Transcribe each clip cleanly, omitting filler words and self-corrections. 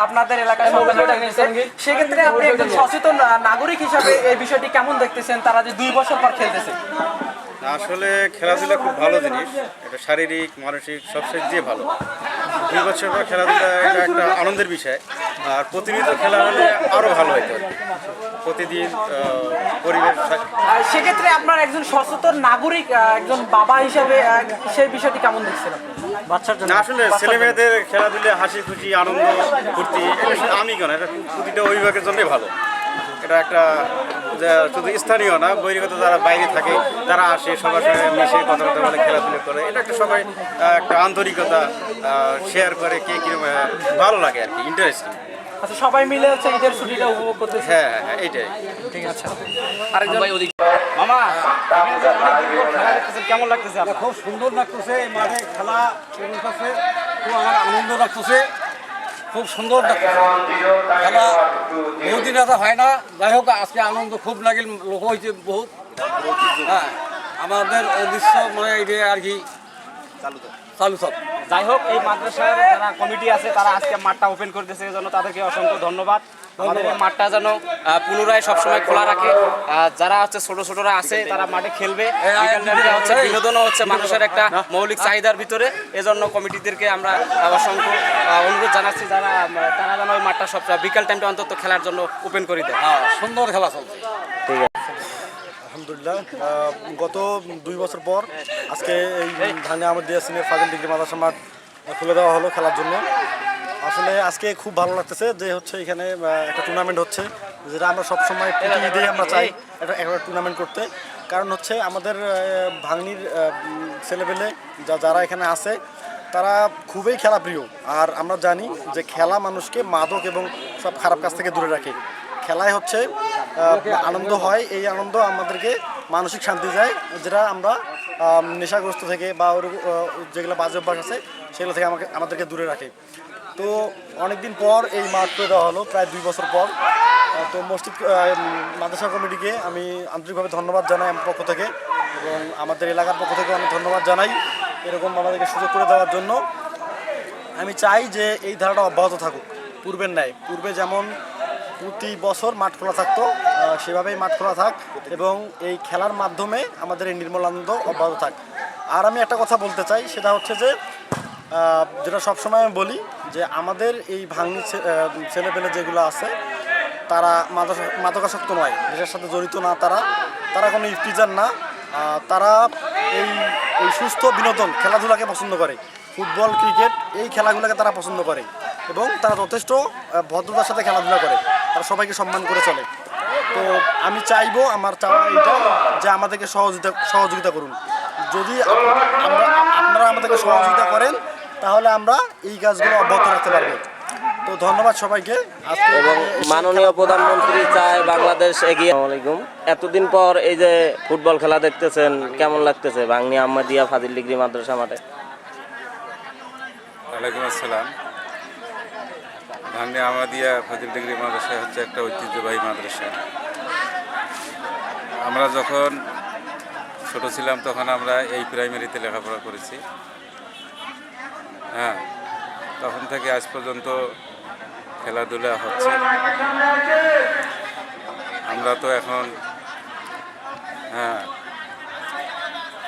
আপনাদের এলাকায় সেক্ষেত্রে আপনি একজন সচেতন নাগরিক হিসাবে এই বিষয়টি কেমন দেখতেছেন, তারা যে 2 বছর পর খেলতেছে? আসলে খেলাধুলা খুব ভালো জিনিস, এটা শারীরিক মানসিক সব সেট দিয়ে ভালো। 2 বছর পর খেলাধুলা এটা একটা আনন্দের বিষয়, আর প্রতিনিয়ত খেলা হলে আরও ভালো হতো আর কি। প্রতিদিন পরিবেশ সেক্ষেত্রে আপনার একজন সচেতন নাগরিক, একজন বাবা হিসাবে সেই বিষয়টি কেমন দেখছেন বাচ্চার জন্য? না, আসলে ছেলে মেয়েদের খেলাধুলা হাসি খুশি আনন্দ ফুর্তি, এটা শুধু আমি কেন, এটা প্রতিটা অভিভাবকের জন্যই ভালো। এটা একটা শুধু স্থানীয় না, বহির্গত যারা বাইরে থাকে তারা আসে, সবার সঙ্গে মিশে কথাবার্তা বলে খেলাধুলা করে, এটা একটা সবাই একটা আন্তরিকতা শেয়ার করে, কে কিরকম ভালো লাগে আর কি, ইন্টারেস্টিং। আচ্ছা, সবাই মিলে হচ্ছে ঈদের ছুটিটা উপভোগ করতেছে। হ্যাঁ হ্যাঁ, এইটাই। ঠিক আছে। আরেকজন মামা, কেমন লাগতেছে? খুব সুন্দর লাগতেছে, এই মাঠে খেলা চলতেছে, খুব আমার আনন্দ লাগতেছে, খুব সুন্দর লাগতেছে খেলা। বহুদিন এত হয় না, যাই হোক আজকে আনন্দ খুব লাগিল, লোক হয়েছে বহুত। হ্যাঁ, আমাদের উদ্দেশ্য মানে এই আর কি চালু সব। যাই হোক, এই মাদ্রাসার যারা কমিটি আছে তারা আজকে মাঠটা ওপেন করতেছে, এই জন্য তাদেরকে অসংখ্য ধন্যবাদ। আমাদের এই মাঠটা যেন পুনরায় সবসময় খোলা রাখে। যারা হচ্ছে ছোটরা আছে তারা মাঠে খেলবে, হচ্ছে বিনোদনও হচ্ছে মানুষের একটা মৌলিক চাহিদার ভিতরে। এজন্য কমিটিদেরকে আমরা অসংখ্য অনুরোধ জানাচ্ছি তারা যেন ওই মাঠটা সব বিকাল টাইমটা অন্তত খেলার জন্য ওপেন করে দেয়। সুন্দর খেলা চলছে। আলহামদুলিল্লাহ, গত 2 বছর পর আজকে এই ধানে আমাদের সিনিয়র ফাজিল ডিগ্রি মাদ্রাসা মাঠ খুলে দেওয়া হলো খেলার জন্য। আসলে আজকে খুব ভালো লাগতেছে যে হচ্ছে এখানে একটা টুর্নামেন্ট হচ্ছে, যেটা আমরা সবসময় প্রতি ঈদেই আমরা চাই একটা টুর্নামেন্ট করতে। কারণ হচ্ছে আমাদের ভাঙনির ছেলেপেলে যারা এখানে আছে তারা খুবই খেলাপ্রিয়, আর আমরা জানি যে খেলা মানুষকে মাদক এবং সব খারাপ কাজ থেকে দূরে রাখে। খেলায় হচ্ছে আনন্দ হয়, এই আনন্দ আমাদেরকে মানসিক শান্তি দেয়, যেটা আমরা নেশাগ্রস্ত থেকে বা যেগুলো বাজে অভ্যাস আছে সেগুলো থেকে আমাদেরকে দূরে রাখে। তো অনেকদিন পর এই মাঠ করে দেওয়া হলো, প্রায় 2 বছর পর। তো মসজিদ মাদ্রাসা কমিটিকে আমি আন্তরিকভাবে ধন্যবাদ জানাই আমার পক্ষ থেকে, এবং আমাদের এলাকার পক্ষ থেকে আমি ধন্যবাদ জানাই এরকম আমাদেরকে সুযোগ করে দেওয়ার জন্য। আমি চাই যে এই ধারাটা অব্যাহত থাকুক পূর্বের ন্যায়। পূর্বে যেমন প্রতি বছর মাঠ খোলা থাকতো, সেভাবেই মাঠ খোলা থাক, এবং এই খেলার মাধ্যমে আমাদের এই নির্মল আনন্দ অব্যাহত থাক। আর আমি একটা কথা বলতে চাই, সেটা হচ্ছে যে যেটা সবসময় আমি বলি যে আমাদের এই ভাঙনি ছেলেপেলে যেগুলো আছে তারা মাদকাসক্ত নয়, নেশার সাথে জড়িত না, তারা কোনো ইফতিজার না, তারা এই সুস্থ বিনোদন খেলাধুলাকে পছন্দ করে। ফুটবল, ক্রিকেট এই খেলাগুলোকে তারা পছন্দ করে, এবং তারা যথেষ্ট ভদ্রতার সাথে খেলাধুলা করে, তারা সবাইকে সম্মান করে চলে। তো আমি চাইবো, আমার চাওয়া এটা যে আমাদেরকে সহযোগিতা করুন। যদি আপনারা আমাদেরকে সহযোগিতা করেন তাহলে আমরা এই কাজগুলো অব্যাহত রাখতে পারবো। তো ধন্যবাদ সবাইকে। এবং মাননীয় প্রধানমন্ত্রী চায় বাংলাদেশ এগিয়ে। আসসালামু আলাইকুম। এতদিন পর এই যে ফুটবল খেলা দেখতেছেন, কেমন লাগতেছে ভাঙনি আহমদিয়া ফাজিল ডিগ্রি মাদ্রাসা মাঠে? ওয়ালাইকুম আসসালাম। ভাঙনি আহমদিয়া ফাজিল ডিগ্রি মাদ্রাসা হচ্ছে একটা ঐতিহ্যবাহী মাদ্রাসা। আমরা যখন ছোট ছিলাম তখন আমরা এই প্রাইমারিতে লেখাপড়া করেছি। হ্যাঁ, তখন থেকে আজ পর্যন্ত খেলাধুলা হচ্ছে। আমরা তো এখন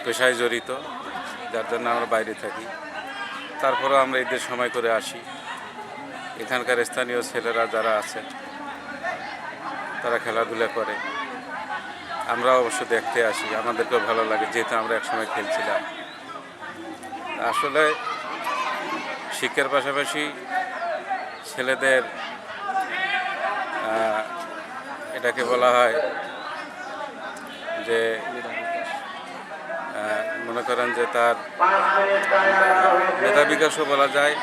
পেশায় জড়িত, যার জন্য আমরা বাইরে থাকি। তারপরেও আমরা ঈদের সময় করে আসি। এখানকার স্থানীয় ছেলেরা যারা আছে তারা খেলাধুলা করে, আমরা অবশ্য দেখতে আসি, আমাদেরকেও ভালো লাগে, যেহেতু আমরা একসময় খেলছিলাম। আসলে শিক্ষার পাশাপাশি ছেলেদের এটাকে বলা হয় যে মনে করেন যে তার মেধা বিকাশও বলা যায়।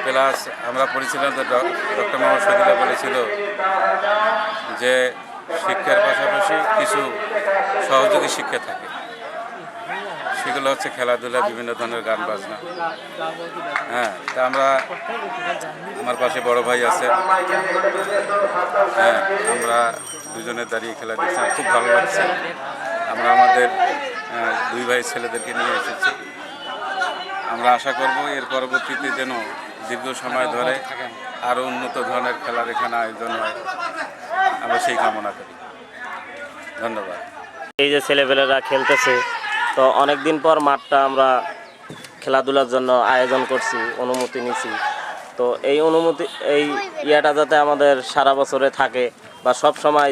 প্লাস আমরা পড়েছিলাম যে ডক্টর মোহাম্মদ শহীদুল্লাহ বলেছিল যে শিক্ষার পাশাপাশি কিছু সহযোগী শিক্ষা থাকে, সেগুলো হচ্ছে খেলাধুলা, বিভিন্ন ধরনের গান বাজনা। হ্যাঁ, তা আমার পাশে বড় ভাই আছে, হ্যাঁ, আমরা দুজনে দাঁড়িয়ে খেলা দেখছি, খুব ভালো লাগছে। আমরা আমাদের 2 ভাই ছেলেদেরকে নিয়ে এসেছি। আমরা আশা করব এর পরবর্তীতে যেন দীর্ঘ সময় ধরে আরও উন্নত ধরনের খেলার এখানে আয়োজন হয়, আমরা সেই কামনা করি। ধন্যবাদ। এই যে ছেলেপেলেরা খেলতেছে, তো অনেক দিন পর মাঠটা আমরা খেলাধুলার জন্য আয়োজন করছি, অনুমতি নিছি। তো এই অনুমতি এই ইয়াটা যাতে আমাদের সারা বছরে থাকে বা সব সময়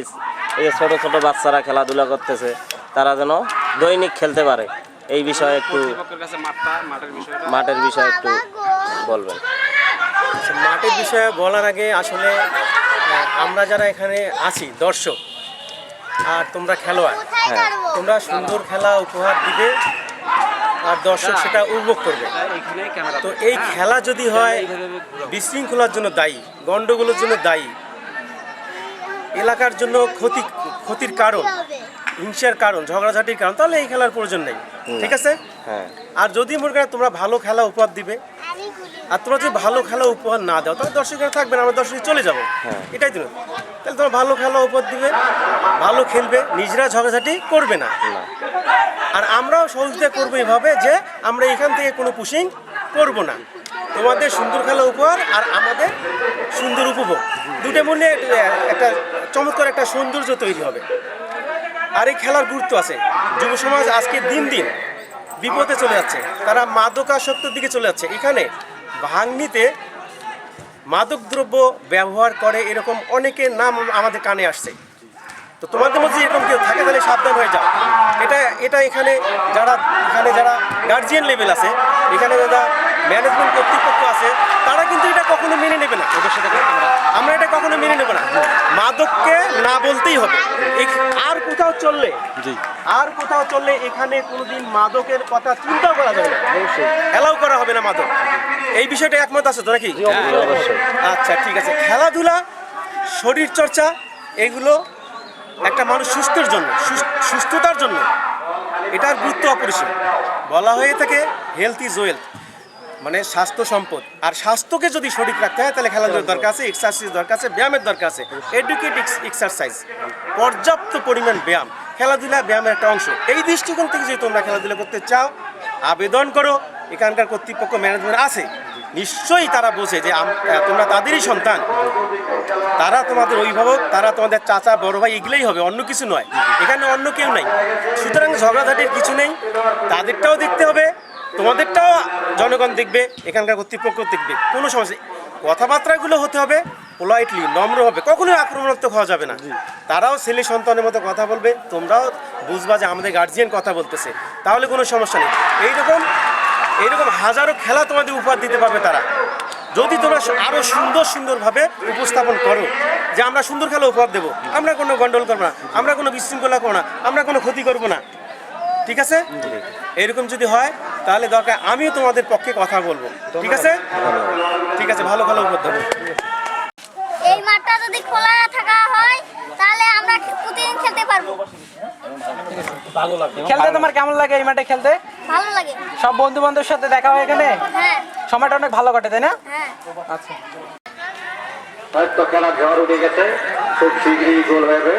এই যে ছোটো ছোটো বাচ্চারা খেলাধুলা করতেছে তারা যেন দৈনিক খেলতে পারে, এই বিষয়ে একটু কর্তৃপক্ষের কাছে মাঠের বিষয়ে একটু বলবেন। মাঠের বিষয়ে বলার আগে আসলে আমরা যারা এখানে আছি দর্শক আর তোমরা খেলোয়াড়, তোমরা সুন্দর খেলা উপহার দিবে আর দর্শক সেটা উপভোগ করবে। তো এই খেলা যদি হয় বিশৃঙ্খলার জন্য দায়ী, গণ্ডগোলের জন্য দায়ী, এলাকার জন্য ক্ষতির কারণ, হিংসার কারণ, ঝগড়াঝাটির কারণ, তাহলে এই খেলার প্রয়োজন নেই। ঠিক আছে? হ্যাঁ। আর যদি মনে করেন তোমরা ভালো খেলা উপহার দিবে আর তোমরা যদি ভালো খেলা উপহার না দাও তাহলে দর্শকরা থাকবে না, আমরা দর্শক চলে যাবো। এটাই তো। তাহলে তোমরা ভালো খেলা উপহার দিবে, ভালো খেলবে, নিজেরা ঝগড়াঝাটি করবে না। আর আমরাও সহযোগিতা করবো এভাবে যে আমরা এখান থেকে কোনো পুশিং করব না। তোমাদের সুন্দর খেলা উপহার আর আমাদের সুন্দর উপভোগ, দুটো মূল্যে একটা চমৎকার একটা সৌন্দর্য তৈরি হবে। আর এই খেলার গুরুত্ব আছে। যুব সমাজ আজকে দিন দিন বিপদে চলে যাচ্ছে, তারা মাদকাসক্তের দিকে চলে যাচ্ছে। এখানে ভাঙনিতে মাদকদ্রব্য ব্যবহার করে এরকম অনেকের নাম আমাদের কানে আসছে। তো তোমাদের মধ্যে এরকম কেউ থাকে তাহলে সাবধান হয়ে যাও। এটা এখানে যারা গার্জিয়ান লেভেল আছে, এখানে যারা ম্যানেজমেন্ট কর্তৃপক্ষ আছে, তারা কিন্তু এটা কখনো মেনে নেবে না। আমরা এটা কখনো মেনে নেব না। মাদককে না বলতেই হবে। আর কোথাও চললে এখানে কোনোদিন মাদকের কথা চিন্তাও করা যাবে না, অ্যালাউ করা হবে না মাদক। এই বিষয়টা একমত আছে তো নাকি? আচ্ছা, ঠিক আছে। খেলাধুলা, শরীর চর্চা, এগুলো একটা মানুষ সুস্থতার জন্য এটার গুরুত্ব অপরিসীম। বলা হয়ে থাকে হেলথ ইজ ওয়েলথ, মানে স্বাস্থ্য সম্পদ। আর স্বাস্থ্যকে যদি সঠিক রাখতে হয় তাহলে খেলাধুলার দরকার আছে, এক্সারসাইজ দরকার আছে, ব্যায়ামের দরকার আছে। এডুকেট এক্সারসাইজ, পর্যাপ্ত পরিমাণ ব্যায়াম, খেলাধুলা ব্যায়ামের একটা অংশ। এই দৃষ্টিকোণ থেকে যদি তোমরা খেলাধুলা করতে চাও, আবেদন করো। এখানকার কর্তৃপক্ষ, ম্যানেজমেন্ট আছে, নিশ্চয়ই তারা বোঝে যে তোমরা তাদেরই সন্তান, তারা তোমাদের অভিভাবক, তারা তোমাদের চাচা, বড় ভাই, এগুলোই হবে, অন্য কিছু নয়। এখানে অন্য কেউ নাই। সুতরাং ঝগড়াঝাটির কিছু নেই। তাদেরটাও দেখতে হবে, তোমাদেরটাও জনগণ দেখবে, এখানকার কর্তৃপক্ষ দেখবে। কোনো সমস্যা, কথাবার্তাগুলো হতে হবে পোলাইটলি, নম্র হবে, কখনোই আক্রমণাত্মক হওয়া যাবে না। তারাও ছেলে সন্তানের মতো কথা বলবে, তোমরাও বুঝবা যে আমাদের গার্জিয়ান কথা বলতেছে, তাহলে কোনো সমস্যা নেই। এইরকম হাজারো খেলা তোমাদের উপহার দিতে পারবে তারা, যদি তোমরা আরও সুন্দরভাবে উপস্থাপন করো যে আমরা সুন্দর খেলা উপহার দেবো, আমরা কোনো গন্ডগোল করবো না, আমরা কোনো বিশৃঙ্খলা করবো না, আমরা কোনো ক্ষতি করবো না। ঠিক আছে? এরকম যদি হয় তাহলে দরকার আমিও তোমাদের পক্ষে কথা বলবো। ঠিক আছে? ঠিক আছে, ভালো খেলা উপহার দেবো। এই মাঠটা যদি খোলা থাকা হয় তাহলে আমরা প্রতিদিন খেলতে পারবো। খেলতে তোমার কেমন লাগে? এই মাঠে খেলতে ভালো লাগে। সব বন্ধু বান্ধবের সাথে দেখা হয় এখানে, হ্যাঁ সময়টা অনেক ভালো কাটে, তাই না? হ্যাঁ। আচ্ছা, হয়তো খেলা ঝড় উঠে গেছে, খুব শীঘ্রই গোল হবে।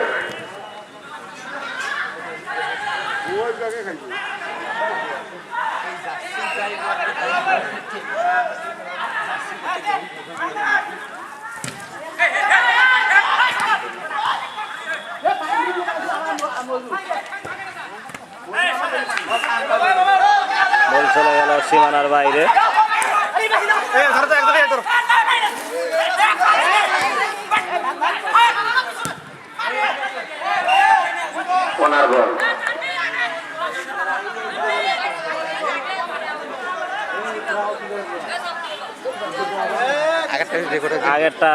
বল চলে গেল সীমানার বাইরে। ওনার বল। আগেরটা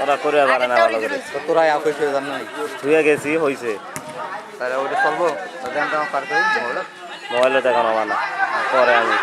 ওরা করে পারে না ভালো করে, তোরাই আফিস হয়ে যান নাই, ধুয়ে গেছি হয়েছে। তাহলে ওটা চলবো, মোবাইলে দেখানো মানা, পরে আমি